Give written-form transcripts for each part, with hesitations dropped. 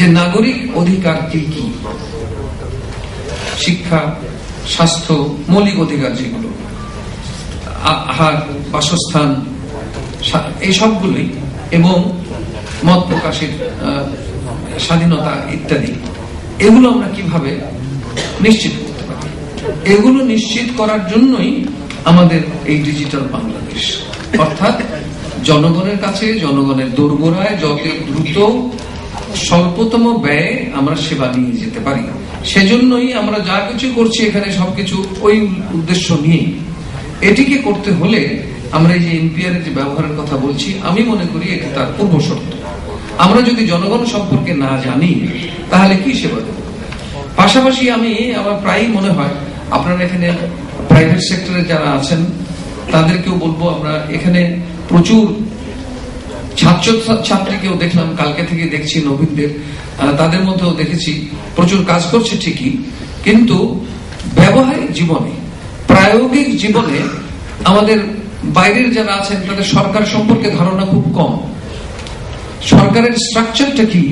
যে নাগরিক অধিকার কি কি, শিক্ষা, স্বাস্থ্য, মৌলিক অধিকার যেগুলো, আহার, বাসস্থান, এই সবগুলোই, এবং মত প্রকাশের স্বাধীনতা ইত্যাদি, এগুলো আমরা কিভাবে নিশ্চিত করতে পারি? এগুলো নিশ্চিত করার জন্যই আমাদের এই ডিজিটাল বাংলাদেশ, অর্থাৎ জনগণের কাছে, জনগণের দোরগোড়ায় যত দ্রুত স্বল্পতম ব্যয়ে আমরা সেবা নিয়ে যেতে পারি। সেজন্যই আমরা যা কিছু করছি এখানে সবকিছু ওই উদ্দেশ্য নিয়ে। এটিকে করতে হলে আমরা এই যে এনপিআর এর যে ব্যবহারের কথা বলছি, আমি মনে করি এটি তার পূর্ব শর্ত। আমরা যদি জনগণ সম্পর্কে না জানি তাহলে কি সেবা দেব? পাশাপাশি আমার প্রায়ই মনে হয়, আপনারা এখানে প্রাইভেট সেক্টরে যারা আছেন তাদেরকেও বলবো, আমরা এখানে প্রচুর ছাত্র ছাত্রীকেও দেখলাম, কালকে থেকে দেখছি নবীনদের, তাদের মধ্যেও দেখেছি প্রচুর কাজ করছে ঠিকই, কিন্তু ব্যবহারিক জীবনে, প্রায়োগিক জীবনে আমাদের বাইরের যারা আছেন তাদের সরকার সম্পর্কে ধারণা খুব কম। সরকারের স্ট্রাকচারটা কি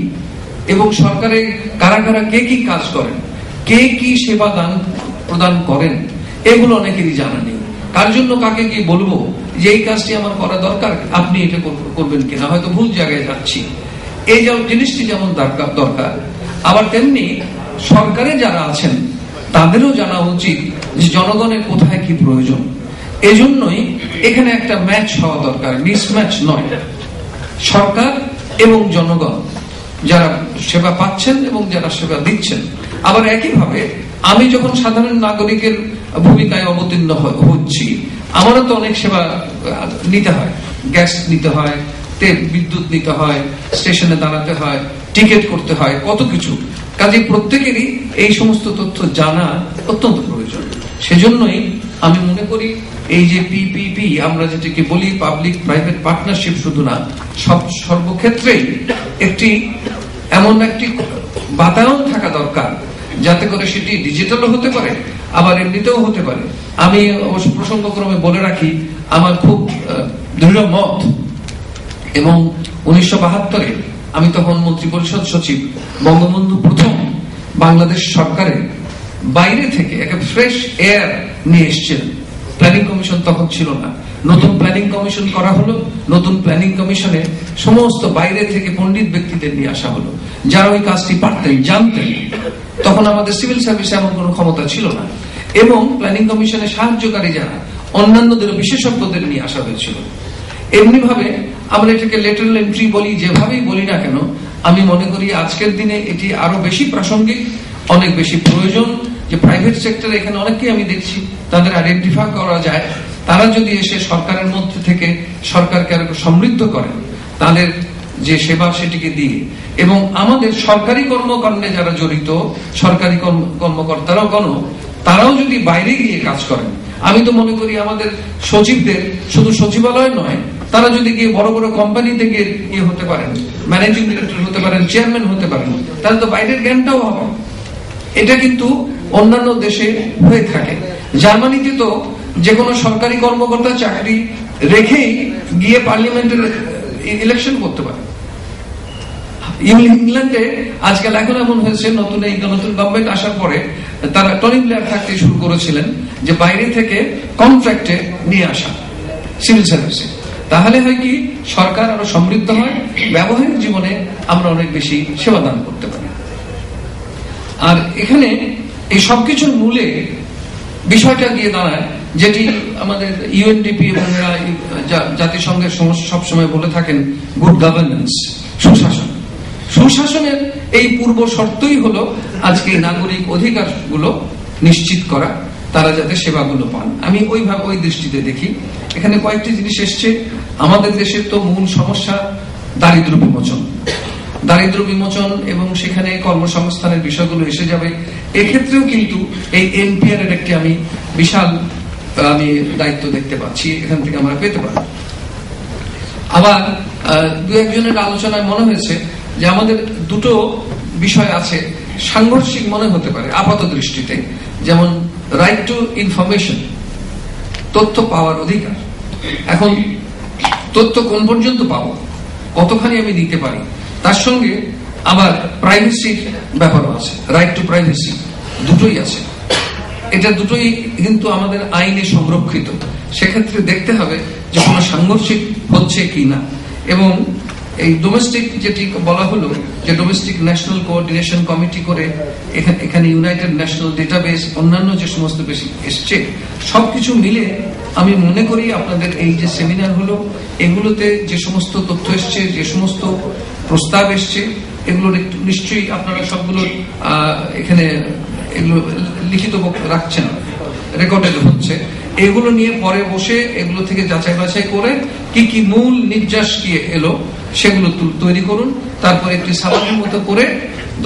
এবং সরকারে কারা কারা কে কি কাজ করেন, কে কি সেবা দান প্রদান করেন, এগুলো অনেকেরই জানা নেই। কার জন্য কাকে কি বলবো যে এই কাজটি আমার করা দরকার, আপনি এটা করবেন কিনা, হয়তো ভুল জায়গায় যাচ্ছি, এই জিনিসটি যেমন দরকার, আবার তেমনি সরকারে যারা আছেন তাদেরও জানা উচিত যে জনগণের কোথায় কি প্রয়োজন। এজন্যই এখানে একটা ম্যাচ হওয়া দরকার, মিসম্যাচ নয়। সরকার এবং জনগণ যারা সেবা পাচ্ছেন এবং যারা সেবা দিচ্ছেন, আবার একইভাবে আমি যখন সাধারণ নাগরিকের ভূমিকায় অবতীর্ণ হচ্ছি, আমারও তো অনেক সেবা নিতে হয়, গ্যাস নিতে হয়, বিদ্যুৎ নিতে হয়, স্টেশনে দাঁড়াতে হয়, টিকিট করতে হয়, কত কিছু। কাজে প্রত্যেকেরই এই সমস্ত তথ্য জানা অত্যন্ত প্রয়োজন। সেজন্যই আমি মনে করি এই যে পিপিপি আমরা যেটাকে বলি, পাবলিক প্রাইভেট পার্টনারশিপ, শুধু না, সর্বক্ষেত্রেই এমন একটি বাতায়ন থাকা দরকার যাতে করে সেটি ডিজিটালও হতে পারে, আবার এমনিতেও হতে পারে। আমি অবশ্য প্রসঙ্গক্রমে বলে রাখি, আমার খুব দৃঢ় মত, এবং 1972-এ আমি তখন মন্ত্রিপরিষদ সচিব, বঙ্গবন্ধু প্রথম বাংলাদেশ সরকারের বাইরে থেকে একটা ফ্রেশ এয়ার নিয়ে এসছেন। প্ল্যানিং কমিশন তখন ছিল না, নতুন প্ল্যানিং কমিশন করা হলো। নতুন প্ল্যানিং কমিশনে সমস্ত বাইরে থেকে পণ্ডিত ব্যক্তিদের নিয়ে আসা হলো, যারা ওই কাজটি পারতেন, জানতেন। তখন আমাদের সিভিল সার্ভিসে এমন কোনো ক্ষমতা ছিল না, এবং প্ল্যানিং কমিশনের সাহায্যকারী যারা অন্যান্যদের বিশেষজ্ঞদের নিয়ে আসা হয়েছিল। এমনি ভাবে আমরা এটাকে লেটারাল এন্ট্রি বলি, যেভাবেই বলি না কেন, আমি মনে করি আজকের দিনে এটি আরো বেশি প্রাসঙ্গিক, অনেক বেশি প্রয়োজন। যে প্রাইভেট সেক্টরে এখানে অনেককেই আমি দেখছি, তাদের আইডেন্টিফাই করা যায়, তারা যদি এসে সরকারের মধ্যে থেকে সরকারকে আরো সমৃদ্ধ করেন, তাদের যে সেবা সেটিকে দিয়ে, এবং আমাদের সরকারি কর্মকাণ্ডে যারা জড়িত সরকারি তারাও যদি বাইরে গিয়ে কাজ করেন, আমি তো মনে করি আমাদের সচিবদের শুধু সচিবালয় নয়, তারা যদি গিয়ে বড় বড় কোম্পানিতে গিয়ে হতে পারেন, ম্যানেজিং ডিরেক্টর হতে পারেন, চেয়ারম্যান হতে পারেন, তাহলে তো বাইরের জ্ঞানটাও হবে। এটা কিন্তু অন্যান্য দেশে হয়ে থাকে। জার্মানিতে তো যে কোনো সরকারি কর্মকর্তা চাকরি রেখেই গিয়ে পার্লামেন্টের ইলেকশন করতে পারে। ইংল্যান্ডে আজকাল এখন এমন হয়েছে, নতুন গভর্নমেন্ট আসার পরে তারা টনি ব্লেয়ার থাকতে শুরু করেছিলেন যে বাইরে থেকে কন্ট্রাক্টে নিয়ে আসা সিভিল সার্ভিসে। তাহলে হয় কি, সরকার আরো সমৃদ্ধ হয়, ব্যবহারিক জীবনে আমরা অনেক বেশি সেবা দান করতে পারি। আর এখানে এই সবকিছুর মূলে বিষয়টা গিয়ে দাঁড়ায়, যেটি আমাদের ইউএনডিপি এবং জাতিসংঘের সবসময় বলে থাকেন, গুড গভর্নেন্স, সুশাসন। সুশাসনের এই পূর্ব শর্তই হলো আজকে নাগরিক অধিকারগুলো নিশ্চিত করা, তারা যাতে সেবাগুলো পান। আমি ওই দৃষ্টিতে দেখি। এখানে কয়েকটি জিনিস এসছে। আমাদের দেশের তো মূল সমস্যা দারিদ্র বিমোচন এবং সেখানে কর্মসংস্থানের বিষয়গুলো এসে যাবে। এক্ষেত্রেও কিন্তু এই এনপিআর এর একটি আমি বিশাল দায়িত্ব দেখতে পাচ্ছি, এখান থেকে আমরা পেতে পারি। আবার দু একজনের আলোচনায় মনে হয়েছে যে আমাদের দুটো বিষয় আছে, সাংঘর্ষিক মনে হতে পারে আপাত দৃষ্টিতে, যেমন রাইট টু ইনফরমেশন, তথ্য পাওয়ার অধিকার। এখন তথ্য কোন পর্যন্ত পাবো, কতখানি আমি দিতে পারি, তার সঙ্গে আবার প্রাইভেসির ব্যাপারও আছে, রাইট টু প্রাইভেসি দুটোই আছে। এটা দুটোই কিন্তু আমাদের আইনে সংরক্ষিত। সেক্ষেত্রে দেখতে হবে যে কোনো সাংঘর্ষিক হচ্ছে কিনা। এবং এই ডোমেস্টিক যেটি বলা হলো যে ডোমেস্টিক ন্যাশনাল কোঅর্ডিনেশন কমিটি করে এখানে ইউনাইটেড ন্যাশনাল ডেটাবেস অন্যান্য যে সমস্ত বেশি এসছে, সবকিছু মিলে আমি মনে করি আপনাদের এই যে সেমিনার হলো, এগুলোতে যে সমস্ত তথ্য এসছে, যে সমস্ত প্রস্তাব এসছে, এগুলোর একটু নিশ্চয়ই আপনারা সবগুলো এখানে এগুলো লিখিত রাখছেন, রেকর্ডেড হচ্ছে। এগুলো নিয়ে পরে বসে এগুলো থেকে যাচাই বাছাই করে কি কি মূল নির্যাস কি এলো সেগুলো তৈরি করুন। তারপর একটি সালামের মতো করে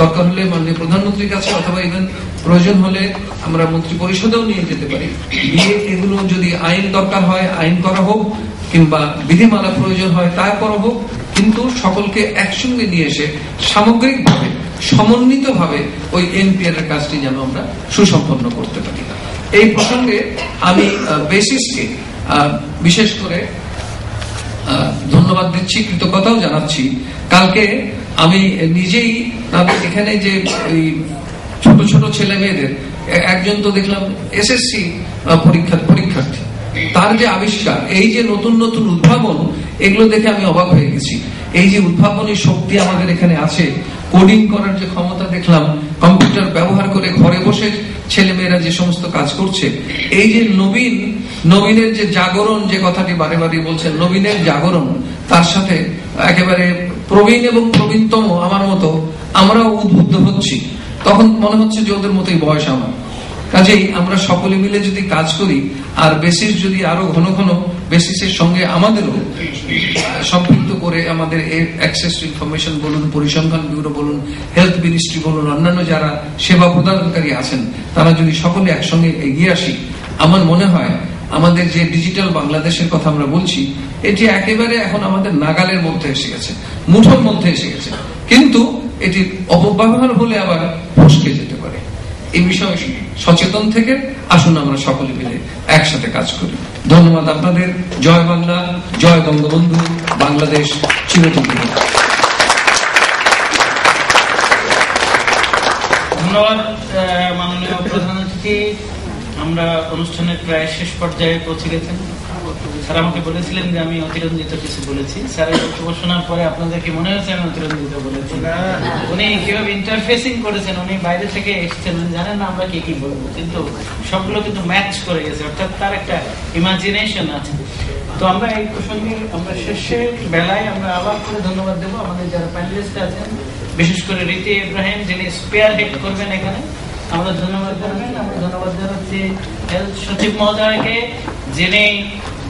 দরকার হলে মাননীয় প্রধানমন্ত্রীর কাছে অথবা ইভেন প্রয়োজন হলে আমরা মন্ত্রী পরিষদেও নিয়ে যেতে পারি। গিয়ে এগুলো যদি আইন দরকার হয় আইন করা হোক, কিংবা বিধিমালা প্রয়োজন হয় তা করা হোক, কিন্তু সকলকে একসঙ্গে নিয়ে এসে সামগ্রিকভাবে সমন্বিতভাবে ওই এনপিআর এর কাজটি যেন আমরা সুসম্পন্ন করতে পারি। এই প্রসঙ্গে আমি বেসিসকে বিশেষ করে ধন্যবাদ দিচ্ছি, কৃতজ্ঞতাও জানাচ্ছি। কালকে আমি নিজেই এখানে যে ছোট ছোট ছেলে মেয়েদের, একজন তো দেখলাম এসএসসি পরীক্ষার্থী, তার যে আবিষ্কার, এই যে নতুন নতুন উদ্ভাবন, এগুলো দেখে আমি অবাক হয়ে গেছি। এই যে উদ্ভাবনী শক্তি আমাদের এখানে আছে, কোডিং করার যে ক্ষমতা দেখলাম, কম্পিউটার ব্যবহার করে ঘরে বসে ছেলে মেয়েরা যে সমস্ত কাজ করছে, এই যে নবীনের যে জাগরণ, যে কথাটি বারে বারে বলছেন, নবীনের জাগরণ, তার সাথে একেবারে প্রবীণ এবং প্রবীণতম আমার মতো আমরাও উদ্বুদ্ধ হচ্ছি। তখন মনে হচ্ছে যে ওদের মতোই বয়স আমার। কাজেই আমরা সকলে মিলে যদি কাজ করি, আর বেসিস যদি আরো ঘন ঘন বেসিসের সঙ্গে আমাদেরও সম্পৃক্ত করে, আমাদের অ্যাক্সেস টু ইনফরমেশন বলুন, পরিসংখ্যান ব্যুরো বলুন, হেলথ মিনিস্ট্রি বলুন, অন্যান্য যারা সেবা প্রদানকারী আছেন, তারা যদি সকলে একসঙ্গে এগিয়ে আসি, আমার মনে হয় আমাদের যে ডিজিটাল বাংলাদেশের কথা আমরা বলছি, এটি একেবারে এখন আমাদের নাগালের মধ্যে এসে গেছে, মুঠোর মধ্যে এসে গেছে। কিন্তু এটির অপব্যবহার হলে আবার ফসকে যেতে পারে। এই বিষয়ে সচেতন থেকে আসুন আমরা সকলে মিলে একসাথে কাজ করি। ধন্যবাদ আপনাদের। জয় বাংলা, জয় বঙ্গবন্ধু, বাংলাদেশ চিরদিন। ধন্যবাদ মাননীয় প্রধান অতিথি। আমরা অনুষ্ঠানের প্রায় শেষ পর্যায়ে পৌঁছে গেছেন। স্যার আমাকে বলেছিলেন যে আমি অতিরঞ্জিত কিছু বলেছি। স্যারের বক্তব্য শোনার পরে আপনাদের কি মনে হয়েছে আমি অতিরঞ্জিত বলেছি? উনি কিভাবে ইন্টারফেসিং করেছেন, উনি বাইরে থেকে এসেছেন, জানেন না আমরা কি কি বলবো, কিন্তু সবগুলো কিন্তু ম্যাচ করে গেছে, অর্থাৎ তার একটা ইমাজিনেশন আছে। তো আমরা এই প্রসঙ্গে আমরা শেষের বেলায় আমরা আবার করে ধন্যবাদ দেবো আমাদের যারা প্যানেলিস্ট আছেন, বিশেষ করে রীতি ইব্রাহিম, যিনি স্পেয়ার হেড করবেন এখানে, আমরা ধন্যবাদ জানাবেন। আমরা ধন্যবাদ জানাচ্ছি হেলথ সচিব মহোদয়কে, যিনি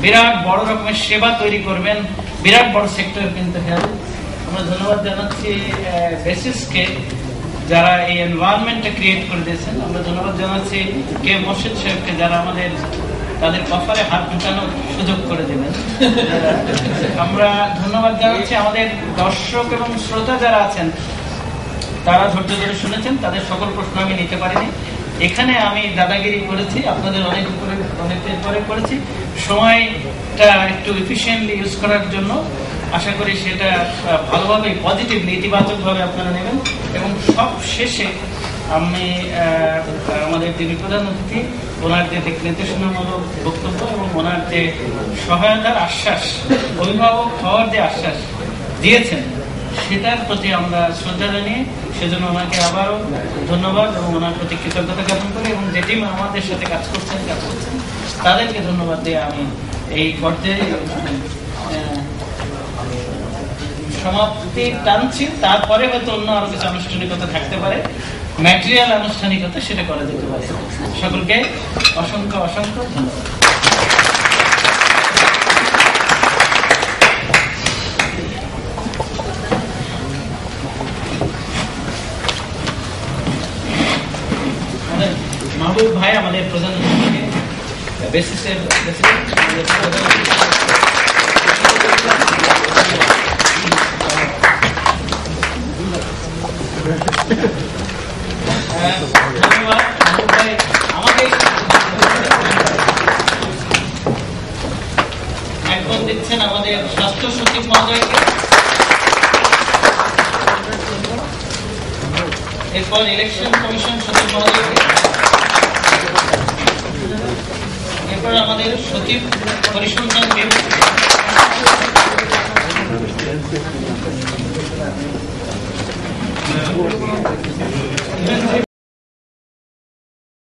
বিরাট বড় রকমের সেবা তৈরি করবেন, বিরাট বড় সেক্টর কিন্তু হেলথ। আমরা ধন্যবাদ জানাচ্ছি বেসিসকে, যারা এই এনভায়রনমেন্টটা ক্রিয়েট করে দিয়েছেন। আমরা ধন্যবাদ জানাচ্ছি কে মোর্শেদ সাহেবকে, যারা আমাদের তাদের কপালে হাত ঢুকানোর সুযোগ করে দেবেন। আমরা ধন্যবাদ জানাচ্ছি আমাদের দর্শক এবং শ্রোতা যারা আছেন, তারা ধৈর্য ধরে শুনেছেন। তাদের সকল প্রশ্ন আমি নিতে পারিনি। এখানে আমি দাদাগিরি করেছি, আপনাদের অনেকের পরে করেছি। সময়টা একটু এফিশিয়েন্টলি ইউজ করার জন্য আশা করি সেটা ভালোভাবে, পজিটিভলি, ইতিবাচকভাবে আপনারা নেবেন। এবং সব শেষে আমি আমাদের যিনি প্রধান অতিথি, ওনার যে দিক নির্দেশনামূলক বক্তব্য এবং ওনার যে সহায়তার আশ্বাস, অভিভাবক হওয়ার যে আশ্বাস দিয়েছেন, সেটার প্রতি আমরা শ্রদ্ধা জানিয়ে সেজন্য ওনাকে আবারও ধন্যবাদ এবং ওনার প্রতি কৃতজ্ঞতা জ্ঞাপন করি। এবং যে টিম আমাদের সাথে কাজ করছেন তাদেরকে ধন্যবাদ দিয়ে আমি এই পর্যায়ে সমাপ্তি টানছি। তারপরে হয়তো অন্য আরো কিছু আনুষ্ঠানিকতা থাকতে পারে, ম্যাটেরিয়াল আনুষ্ঠানিকতা, সেটা করা যেতে পারে। সকলকে অসংখ্য অসংখ্য ধন্যবাদ। মাহবুব ভাই আমাদের প্রধান বেসিসের ধন্যবাদ। মাহবুব ভাই আমাদের একদম দিচ্ছেন আমাদের স্বাস্থ্য সচিব মহোদয়কে। এরপর ইলেকশন কমিশন সচিব মহোদয়কে, এরপর আমাদের সচিব পরিসংখ্যান বিভাগ,